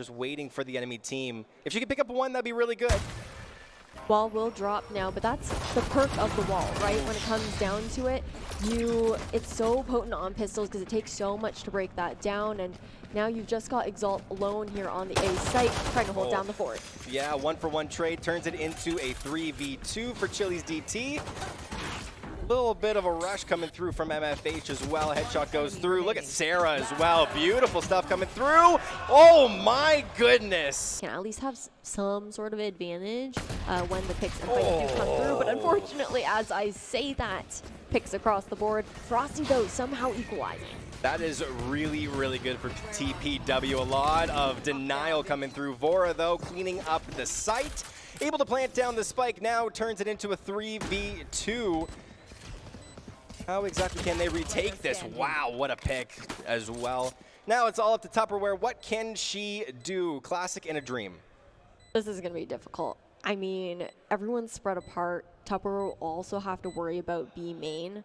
just waiting for the enemy team. If she could pick up one, that'd be really good. Wall will drop now, but that's the perk of the wall, right? When it comes down to it, it's so potent on pistols because it takes so much to break that down, and now you've just got Exalt alone here on the A site, trying to hold down the fort. Yeah, 1-for-1 trade turns it into a 3v2 for CHIL's DT. Little bit of a rush coming through from MFH as well. Headshot goes through. Look at Sarah as well. Beautiful stuff coming through. Oh my goodness. Can at least have some sort of advantage when the picks and fights do come through. But unfortunately, as I say that, picks across the board. Frosty, though, somehow equalizing. That is really, really good for TPW. A lot of denial coming through. Vora, though, cleaning up the site. Able to plant down the spike now, turns it into a 3v2. How exactly can they retake this? Wow, what a pick as well. Now it's all up to Tupperware. What can she do? Classic in a dream. This is going to be difficult. I mean, everyone's spread apart. Tupperware will also have to worry about B main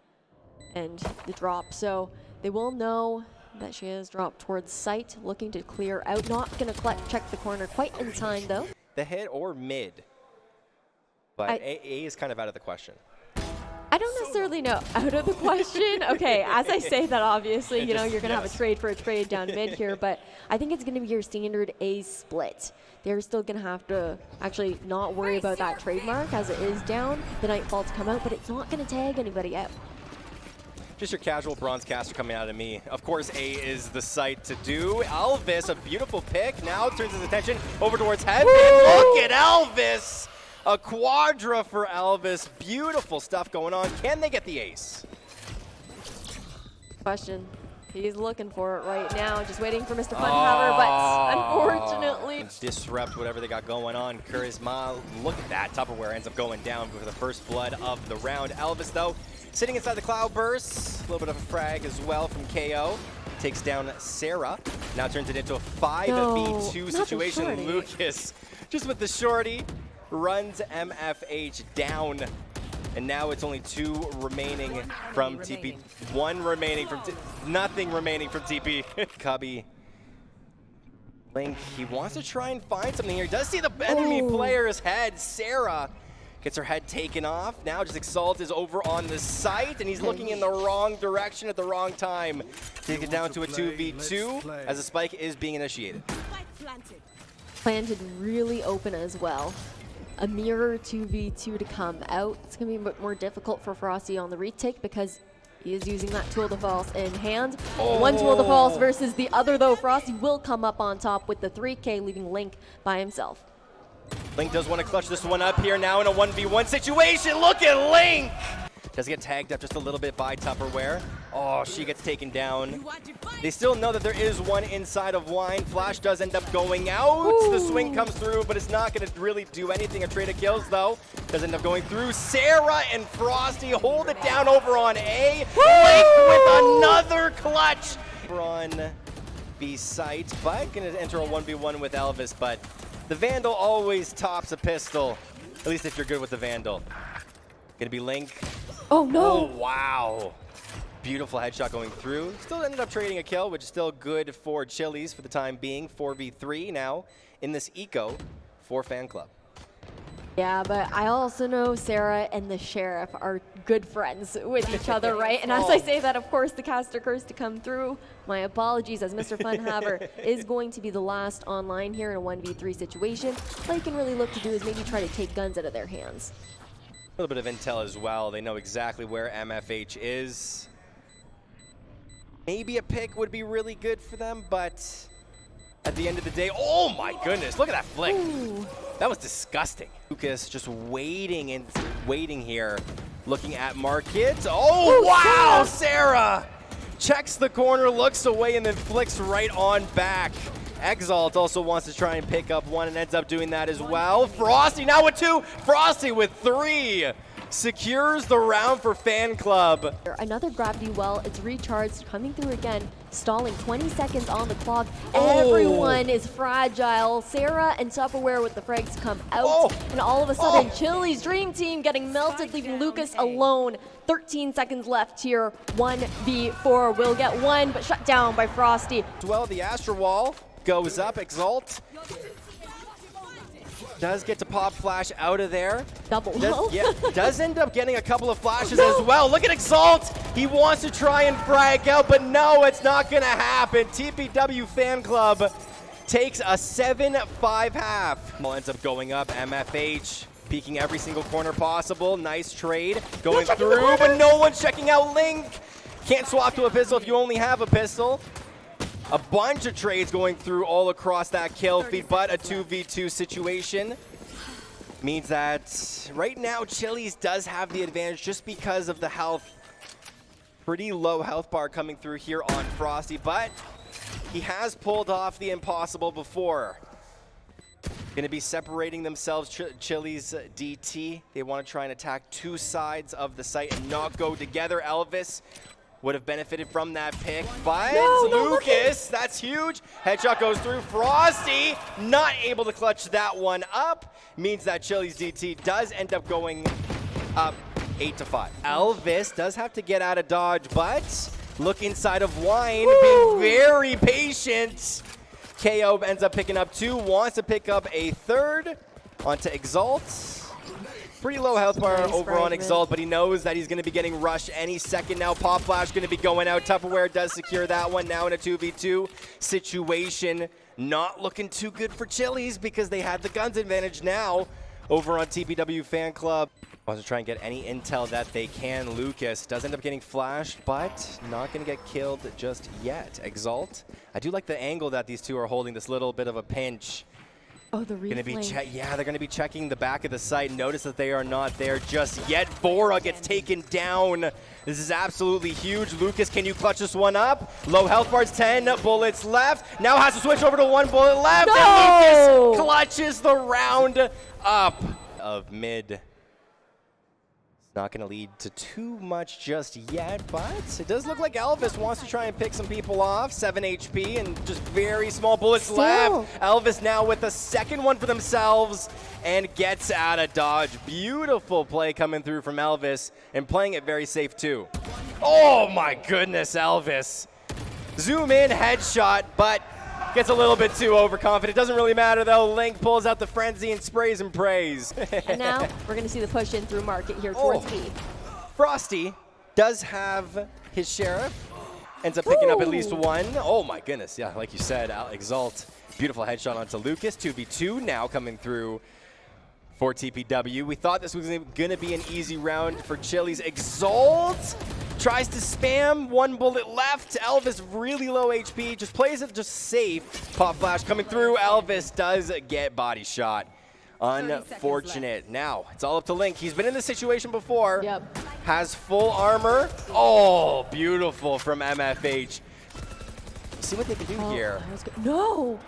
and the drop. So they will know that she has dropped towards site, looking to clear out. Not going to check the corner quite in time, though. The hit or mid? But A is kind of out of the question. I don't necessarily know. Out of the question? Okay, as I say that, obviously, you know, you're going to have a trade for a trade down mid here, but I think it's going to be your standard A split. They're still going to have to actually not worry about that trademark as it is down. The Nightfall to come out, but it's not going to tag anybody out. Just your casual bronze caster coming out of me. Of course, A is the site to do. Elvis, a beautiful pick. Now turns his attention over towards heaven. Look at Elvis! A quadra for Elvis. Beautiful stuff going on. Can they get the ace? Question. He's looking for it right now. Just waiting for Mr. Funhaver, but unfortunately. Disrupt whatever they got going on. Kuaresma, look at that. Tupperware ends up going down for the first blood of the round. Elvis, though, sitting inside the cloud burst. A little bit of a frag as well from KO. Takes down Sarah. Now turns it into a 5v2 situation. Lucas, just with the shorty, runs MFH down, and now it's only two remaining from TP. One remaining from nothing remaining from TP. Cubby. Link, he wants to try and find something here. He does see the enemy player's head. Sarah gets her head taken off. Now just Exalt is over on the site, and he's looking in the wrong direction at the wrong time. Take it down to a 2v2 as a spike is being initiated. Planted really open as well. A mirror 2v2 to come out. It's going to be a bit more difficult for Frosty on the retake because he is using that tool de false in hand. One tool de false versus the other, though. Frosty will come up on top with the 3K, leaving Link by himself. Link does want to clutch this one up here now in a 1v1 situation. Look at Link! Does get tagged up just a little bit by Tupperware. Oh, she gets taken down. They still know that there is one inside of Wine. Flash does end up going out. The swing comes through, but it's not going to really do anything. A trade of kills, though, does end up going through. Sarah and Frosty hold it down over on A. Link with another clutch. On B site, but going to enter a 1v1 with Elvis, but the Vandal always tops a pistol, at least if you're good with the Vandal. Going to be Link. Oh, no. Oh, wow. Beautiful headshot going through. Still ended up trading a kill, which is still good for CHIL's for the time being. 4v3 now in this eco for Fan Club. Yeah, but I also know Sarah and the Sheriff are good friends with each other, right? And as I say that, of course, the caster curse to come through. My apologies, as Mr. Funhaver is going to be the last online here in a 1v3 situation. All you can really look to do is maybe try to take guns out of their hands. A little bit of intel as well. They know exactly where MFH is. Maybe a pick would be really good for them, but at the end of the day, oh my goodness, look at that flick. Ooh. That was disgusting. Lucas just waiting and waiting here, looking at market. Oh, wow, Sarah checks the corner, looks away, and then flicks right on back. Exalt also wants to try and pick up one and ends up doing that as well. Frosty now with two. Frosty with three. Secures the round for Fan Club. Another gravity well. It's recharged, coming through again, stalling 20 seconds on the clock. Everyone is fragile. Sarah and Tupperware with the frags come out. And all of a sudden, CHIL's dream team getting melted, leaving Lucas alone. 13 seconds left here. 1v4 will get one, but shut down by Frosty. Well, the Astro Wall goes up. Exalt does get to pop flash out of there. Double does end up getting a couple of flashes as well. Look at Exalt. He wants to try and frag out, but no, it's not going to happen. TPW Fan Club takes a 7-5 half. Well, ends up going up. MFH peeking every single corner possible. Nice trade going through, but no one's checking out Link. Can't swap to a pistol if you only have a pistol. A bunch of trades going through all across that kill feed, but a 2v2 situation means that right now Chili's does have the advantage just because of the health. Pretty low health bar coming through here on Frosty, but he has pulled off the impossible before. Going to be separating themselves, Chili's DT. They want to try and attack two sides of the site and not go together. Elvis would have benefited from that pick, but Lucas, that's huge. Headshot goes through. Frosty not able to clutch that one up. Means that Chili's DT does end up going up 8-5. Elvis does have to get out of dodge, but look inside of Wine, being very patient. KO ends up picking up 2, wants to pick up a 3rd onto Exalt. Pretty low health bar over on Exalt, but he knows that he's going to be getting rushed any second now. Pop Flash going to be going out. Tupperware does secure that one now in a 2v2 situation. Not looking too good for Chili's because they had the guns advantage now over on TPW Fan Club. Wants to try and get any intel that they can. Lucas does end up getting flashed, but not going to get killed just yet. Exalt, I do like the angle that these two are holding, this little bit of a pinch. Oh, the replay. Yeah, they're going to be checking the back of the site. Notice that they are not there just yet. Vora gets taken down. This is absolutely huge. Lucas, can you clutch this one up? Low health bars, 10 bullets left. Now has to switch over to 1 bullet left. No! And Lucas clutches the round up of mid. Not going to lead to too much just yet, but it does look like Elvis wants to try and pick some people off. 7 HP and just very small bullets left. Elvis now with a second one for themselves and gets out of dodge. Beautiful play coming through from Elvis and playing it very safe too. Oh my goodness, Elvis. Zoom in, headshot, but gets a little bit too overconfident. Doesn't really matter though. Link pulls out the frenzy and sprays and prays. And now we're going to see the push in through market here towards B. Frosty does have his sheriff. Ends up picking up at least 1. Oh my goodness. Yeah, like you said, Exalt. Beautiful headshot onto Lucas. 2v2 now coming through for TPW. We thought this was going to be an easy round for Chili's. Exalt tries to spam, 1 bullet left. Elvis really low HP, just plays it just safe. Pop flash coming through. Elvis does get body shot. Unfortunate. Now, it's all up to Link. He's been in this situation before. Yep. Has full armor. Oh, beautiful from MFH. See what they can do here. No!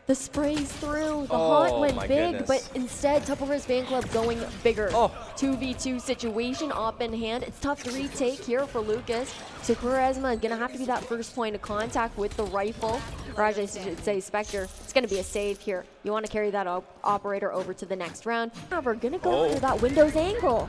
The sprays through. The haunt went big, but instead, Tupperware Fan Club going bigger. 2v2 situation, op in hand. It's tough to retake here for Lucas. So Kuaresma is going to have to be that first point of contact with the rifle. Or as I should say, Spectre. It's going to be a save here. You want to carry that operator over to the next round. Now we're going to go for that Windows angle.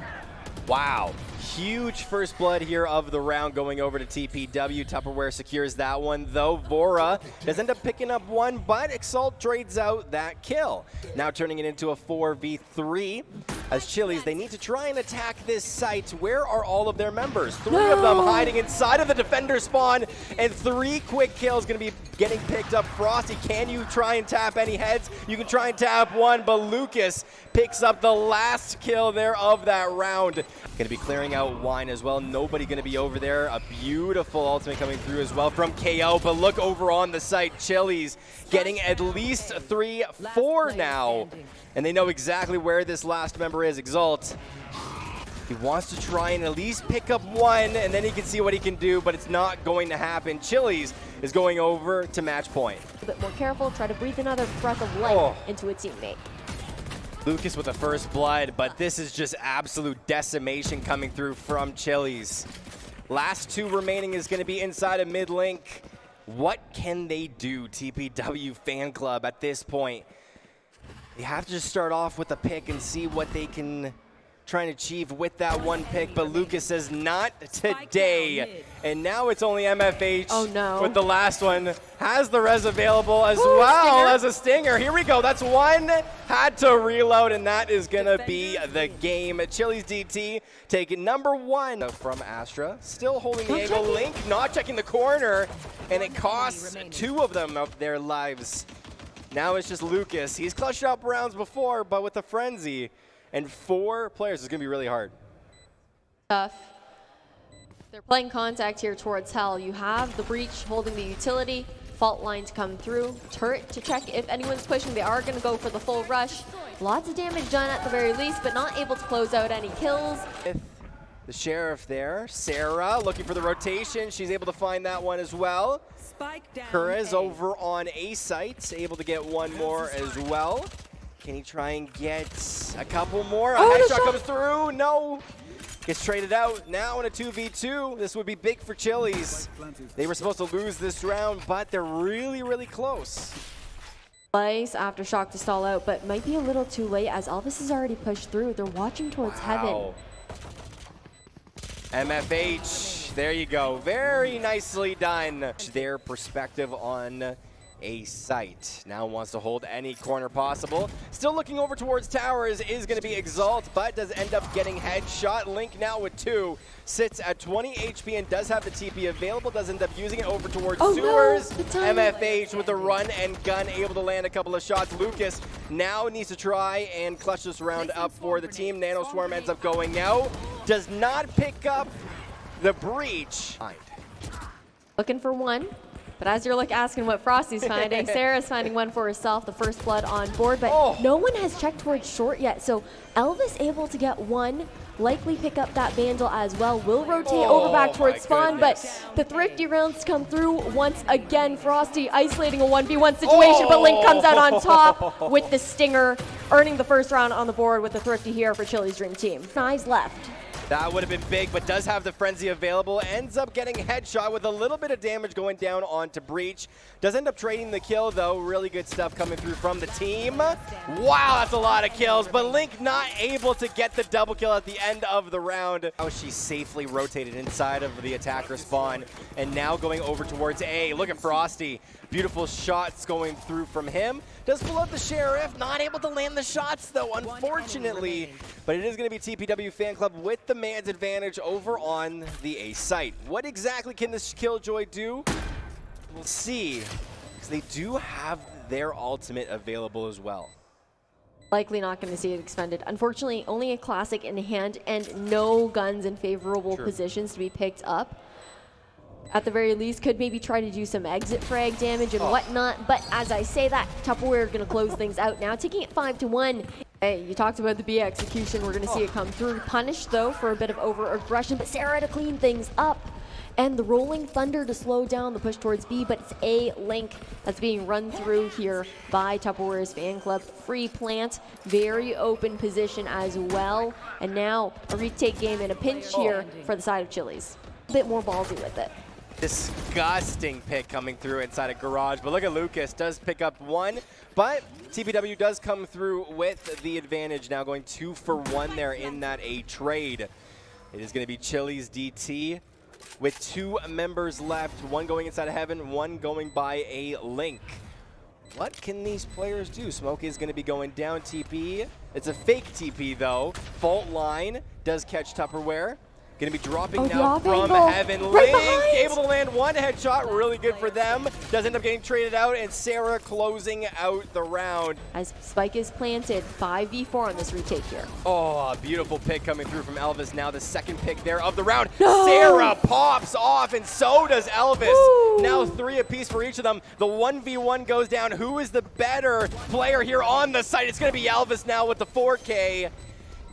Wow. Huge first blood here of the round going over to TPW. Tupperware secures that one, though. Vora does end up picking up 1, but Exalt trades out that kill. Now turning it into a 4v3. As Chili's, they need to try and attack this site. Where are all of their members? 3 of them hiding inside of the defender spawn, and 3 quick kills going to be getting picked up. Frosty, can you try and tap any heads? You can try and tap 1, but Lucas picks up the last kill there of that round. Going to be clearing out Wine as well. Nobody going to be over there. A beautiful ultimate coming through as well from KO, but look over on the site. Chili's getting at least 3-4 now, and they know exactly where this last member is. Exalt. He wants to try and at least pick up 1, and then he can see what he can do, but it's not going to happen. Chili's is going over to match point. A bit more careful. Try to breathe another breath of life into a teammate. Lucas with the first blood, but this is just absolute decimation coming through from Chili's. Last 2 remaining is going to be inside of mid-link. What can they do, TPW Fan Club, at this point? They have to just start off with a pick and see what they can trying to achieve with that one pick, but Lucas says not today. And now it's only MFH with the last one. Has the res available as well as a stinger. Here we go. That's one. Had to reload, and that is going to be the game. CHIL's DT taking number 1 from Astra. Still holding the angle. Link not checking the corner, and it costs 2 of them of their lives. Now it's just Lucas. He's clutched up rounds before, but with a frenzy. And 4 players is going to be really hard. Tough. They're playing contact here towards Hell. You have the breach holding the utility, fault line to come through, turret to check if anyone's pushing. They are going to go for the full rush. Lots of damage done at the very least, but not able to close out any kills. The Sheriff there. Sarah looking for the rotation. She's able to find that one as well. Kuaresma over on A site, able to get one more as well. Can he try and get a couple more? A headshot comes through. No. Gets traded out. Now in a 2v2. This would be big for Chili's. They were supposed to lose this round, but they're really, really close. Nice aftershock to stall out, but might be a little too late as Elvis has already pushed through. They're watching towards Heaven. MFH, there you go. Very nicely done. Their perspective on a site. Now wants to hold any corner possible. Still looking over towards towers is going to be Exalt, but does end up getting headshot. Link now with 2. Sits at 20 HP and does have the TP available. Does end up using it over towards sewers. MFH with the run and gun, able to land a couple of shots. Lucas now needs to try and clutch this round up for the team. Nano Swarm ends up going out. Does not pick up the breach. Looking for one. But as you're asking what Frosty's finding, Sarah's finding one for herself, the first blood on board, but no one has checked towards short yet. So Elvis able to get one, likely pick up that Vandal as well, will rotate over back towards spawn, but the thrifty rounds come through once again. Frosty isolating a 1v1 situation, but Link comes out on top with the stinger, earning the first round on the board with the thrifty here for Chili's Dream Team. Knives left. That would have been big, but does have the frenzy available. Ends up getting headshot with a little bit of damage going down onto breach. Does end up trading the kill, though. Really good stuff coming through from the team. Wow, that's a lot of kills, but Link not able to get the double kill at the end of the round. Now she safely rotated inside of the attacker spawn, and now going over towards A. Look at Frosty. Beautiful shots going through from him. Does pull out the Sheriff, not able to land the shots though, unfortunately. But it is going to be TPW Fan Club with the man's advantage over on the A site. What exactly can this Killjoy do? We'll see, because they do have their ultimate available as well. Likely not going to see it expended. Unfortunately, only a classic in hand and no guns in favorable positions to be picked up. At the very least, could maybe try to do some exit frag damage and whatnot. But as I say that, Tupperware are going to close things out now, taking it 5-1. Hey, you talked about the B execution. We're going to see it come through. Punished, though, for a bit of over-aggression. But Sarah to clean things up. And the Rolling Thunder to slow down the push towards B. But it's A Link that's being run through here by Tupperware's Fan Club. Free plant, very open position as well. And now a retake game in a pinch here for the side of Chili's. A bit more ballsy with it. Disgusting pick coming through inside a garage, but look at Lucas, does pick up one, but TPW does come through with the advantage, now going 2 for 1 there in that A trade. It is going to be Chili's DT with 2 members left, one going inside of Heaven, one going by A Link. What can these players do? Smoke is going to be going down TP. It's a fake TP though. Fault line does catch Tupperware. Going to be dropping now from Heaven. Link able to land one headshot. Really good for them. Does end up getting traded out, and Sarah closing out the round. As Spike is planted, 5v4 on this retake here. Oh, a beautiful pick coming through from Elvis. Now the second pick there of the round. Sarah pops off, and so does Elvis. Woo! Now 3 apiece for each of them. The 1v1 goes down. Who is the better player here on the site? It's going to be Elvis now with the 4K.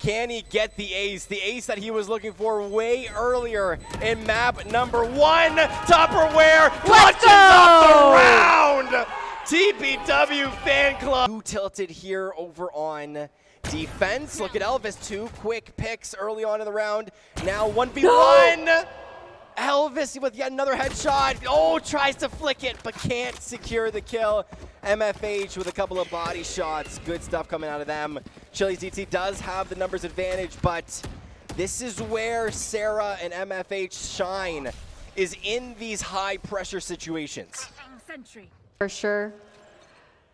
Can he get the ace? The ace that he was looking for way earlier in map number 1. Tupperware clutches up the round. TPW Fan Club. Who tilted here over on defense? Look at Elvis. 2 quick picks early on in the round. Now 1v1. Elvis with yet another headshot. Oh, tries to flick it, but can't secure the kill. MFH with a couple of body shots. Good stuff coming out of them. Chili's DT does have the numbers advantage, but this is where Sarah and MFH shine, is in these high pressure situations. For sure.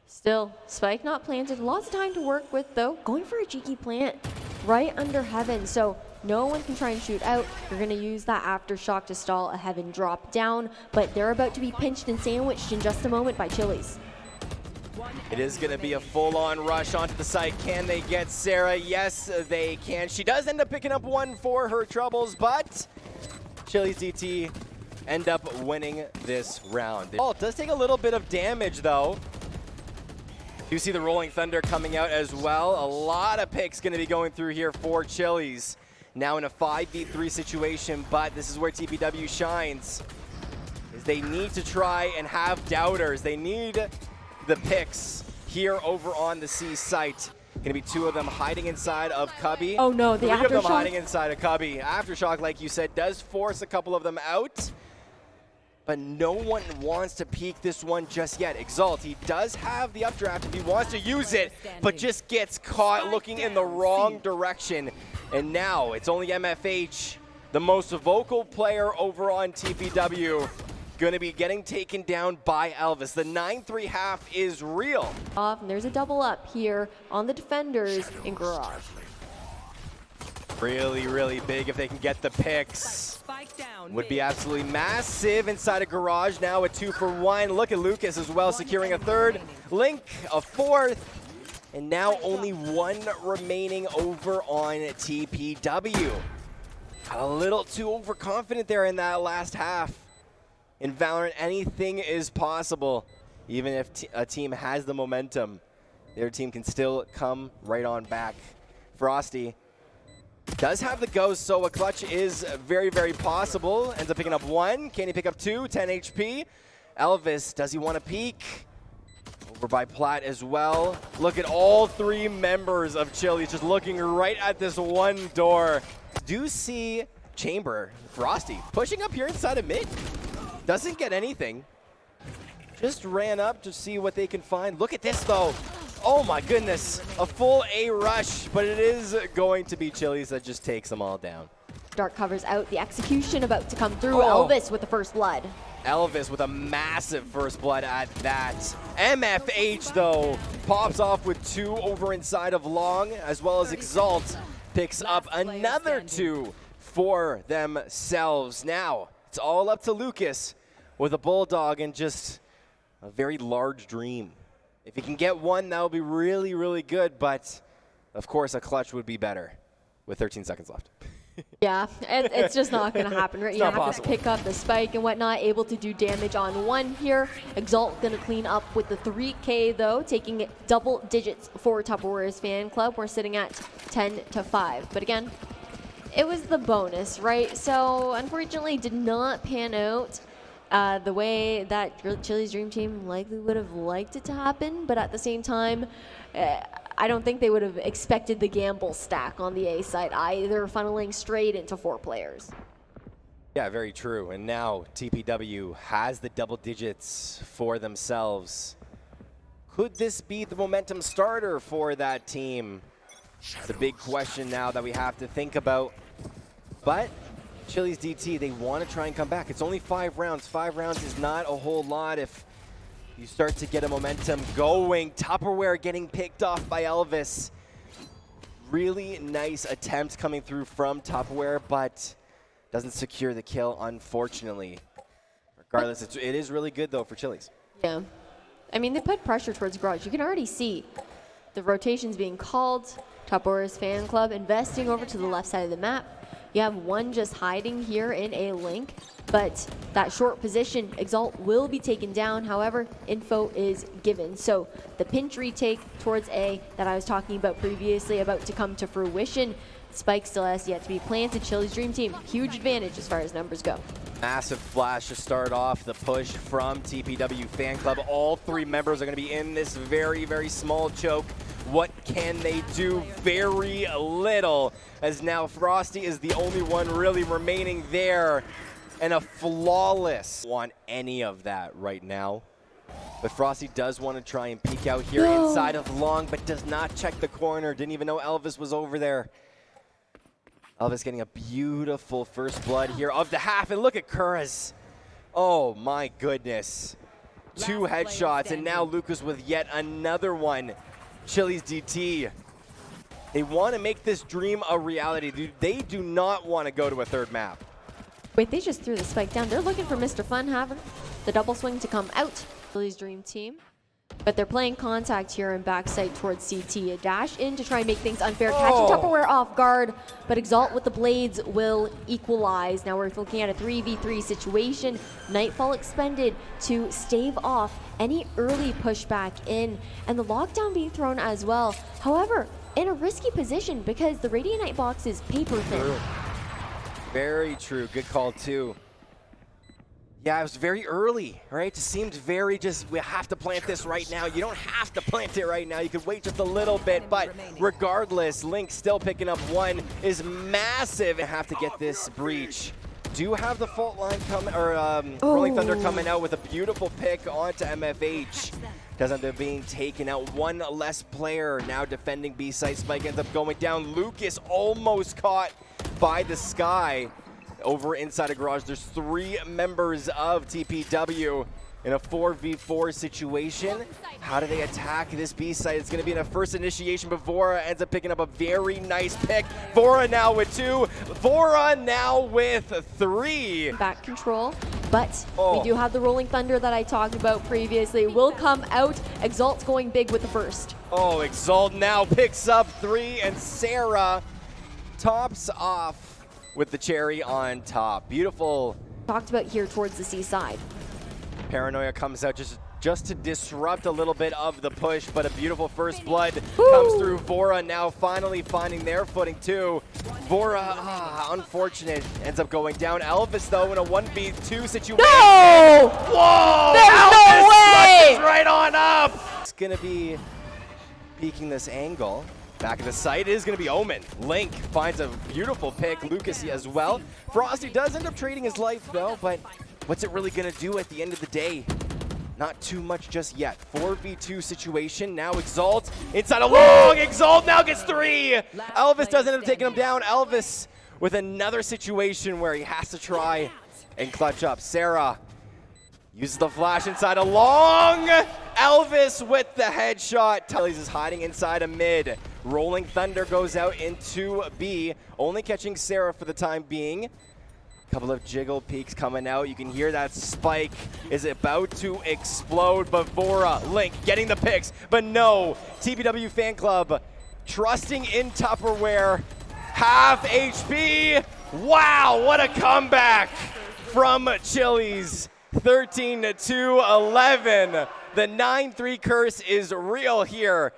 Still, Spike not planted. Lots of time to work with, though. Going for a cheeky plant right under Heaven, so no one can try and shoot out. You're going to use that aftershock to stall a Heaven drop down, but they're about to be pinched and sandwiched in just a moment by Chili's. It is going to be a full-on rush onto the site. Can they get Sarah? Yes, they can. She does end up picking up one for her troubles, but Chili's DT end up winning this round. Oh, it does take a little bit of damage, though. You see the Rolling Thunder coming out as well. A lot of picks going to be going through here for Chili's. Now in a 5v3 situation, but this is where TPW shines. Is they need to try and have doubters. They need the picks here over on the C site. Gonna be two of them hiding inside of Cubby. Oh no, the Three of them aftershock. hiding inside of Cubby. Aftershock, like you said, does force a couple of them out, but no one wants to peek this one just yet. Exalt, he does have the updraft if he wants to use it, but just gets caught looking in the wrong direction. And now it's only MFH, the most vocal player over on TPW, going to be getting taken down by Elvis. The 9-3 half is real. And there's a double up here on the defenders in Garage. Really, really big if they can get the picks. Would be absolutely massive inside of Garage now, a 2-for-1. Look at Lucas as well, securing a third. Link, a fourth. And now only one remaining over on TPW. A little too overconfident there in that last half. In Valorant, anything is possible. Even if a team has the momentum, their team can still come right on back. Frosty does have the ghost, so a clutch is very, very possible. Ends up picking up one. Can he pick up two? 10 HP. Elvis, does he want to peek? Over by Platt as well. Look at all three members of CHIL. He's just looking right at this one door. Do see Chamber, Frosty, pushing up here inside of mid. Doesn't get anything. Just ran up to see what they can find. Look at this, though. Oh, my goodness. A full A rush, but it is going to be Chili's that just takes them all down. Dark covers out. The execution about to come through. Oh. Elvis with the first blood. Elvis with a massive first blood at that. MFH, though, pops off with two over inside of Long, as well as Exalt picks up another two for themselves. Now, it's all up to Lucas with a Bulldog and just a very large dream. If he can get one, that would be really, really good, but of course a clutch would be better with 13 seconds left. Yeah, it's just not going to happen, right? It's You not have possible. to pick up the spike and whatnot, able to do damage on one here. Exalt going to clean up with the 3K, though, taking it double digits for Tupperware's Fan Club. We're sitting at 10-5. But again, it was the bonus, right? So unfortunately did not pan out the way that Chili's Dream Team likely would have liked it to happen. But at the same time, I don't think they would have expected the gamble stack on the A side either, funneling straight into 4 players. Yeah, very true. And now TPW has the double digits for themselves. Could this be the momentum starter for that team? It's a big question now that we have to think about. But Chili's DT, they want to try and come back. It's only 5 rounds. 5 rounds is not a whole lot if you start to get a momentum going. Tupperware getting picked off by Elvis. Really nice attempt coming through from Tupperware, but doesn't secure the kill, unfortunately. Regardless, it is really good, though, for Chili's. Yeah. I mean, they put pressure towards Garage. You can already see the rotations being called. Tupperware's Fan Club investing over to the left side of the map. You have one just hiding here in a link, but that short position, Exalt will be taken down. However, info is given. So the pinch retake towards A that I was talking about previously about to come to fruition. Spike still has yet to be planted. Chili's Dream Team, huge advantage as far as numbers go. Massive flash to start off the push from TPW Fan Club. All 3 members are going to be in this very, very small choke. What can they do? Very little, as now Frosty is the only one really remaining there. and a flawless. Want any of that right now. But Frosty does want to try and peek out here inside of long, but does not check the corner. Didn't even know Elvis was over there. Elvis getting a beautiful first blood here of the half, and look at Kuaresma. Oh my goodness. Two headshots, and now Lucas with yet another one. CHIL's DT. They want to make this dream a reality. They do not want to go to a third map. Wait, they just threw the spike down. They're looking for Mr. Fun having the double swing to come out. CHIL's dream team. But they're playing contact here and backside towards CT. A dash in to try and make things unfair. Catching Tupperware off guard, but Exalt with the blades will equalize. Now we're looking at a 3v3 situation. Nightfall expended to stave off any early pushback in, and the lockdown being thrown as well. However, in a risky position because the Radiant Icebox is paper thin. Very true. Good call too. Yeah, it was very early, right? It seemed very just, we have to plant this right now. You don't have to plant it right now. You could wait just a little bit, but regardless, Link still picking up one is massive. And have to get this breach. Do have the fault line coming, or Rolling Thunder coming out with a beautiful pick onto MFH. Does end up being taken out. One less player now defending B site. Spike ends up going down. Lucas almost caught by the sky. Over inside a garage, there's 3 members of TPW in a 4v4 situation. How do they attack this B site? It's going to be in a first initiation, but Vora ends up picking up a very nice pick. Vora now with 2. Vora now with 3. Back control, but we do have the Rolling Thunder that I talked about previously. Will come out. Exalt's going big with the first. Oh, Exalt now picks up 3, and Sarah tops off with the cherry on top. Beautiful. Talked about here towards the seaside. Paranoia comes out just to disrupt a little bit of the push, but a beautiful first blood comes through. Vora now finally finding their footing too. Vora, unfortunate, ends up going down. Elvis though in a 1v2 situation. No! Whoa! There's Elvis no way! clutches right on up! It's gonna be peeking this angle. Back of the site is going to be Omen. Link finds a beautiful pick. Lucas as well. Frosty does end up trading his life though, but what's it really going to do at the end of the day? Not too much just yet. 4v2 situation. Now Exalt inside a long. Exalt now gets 3. Elvis does end up taking him down. Elvis with another situation where he has to try and clutch up. Sarah uses the flash inside a long. Elvis with the headshot. Tully's is hiding inside a mid. Rolling Thunder goes out into B, only catching Sarah for the time being. Couple of jiggle peaks coming out. You can hear that spike is about to explode, but Vora, Link getting the picks, but no. TPW Fan Club trusting in Tupperware. Half HP. Wow, what a comeback from CHIL's. 13-11. The 9-3 curse is real here.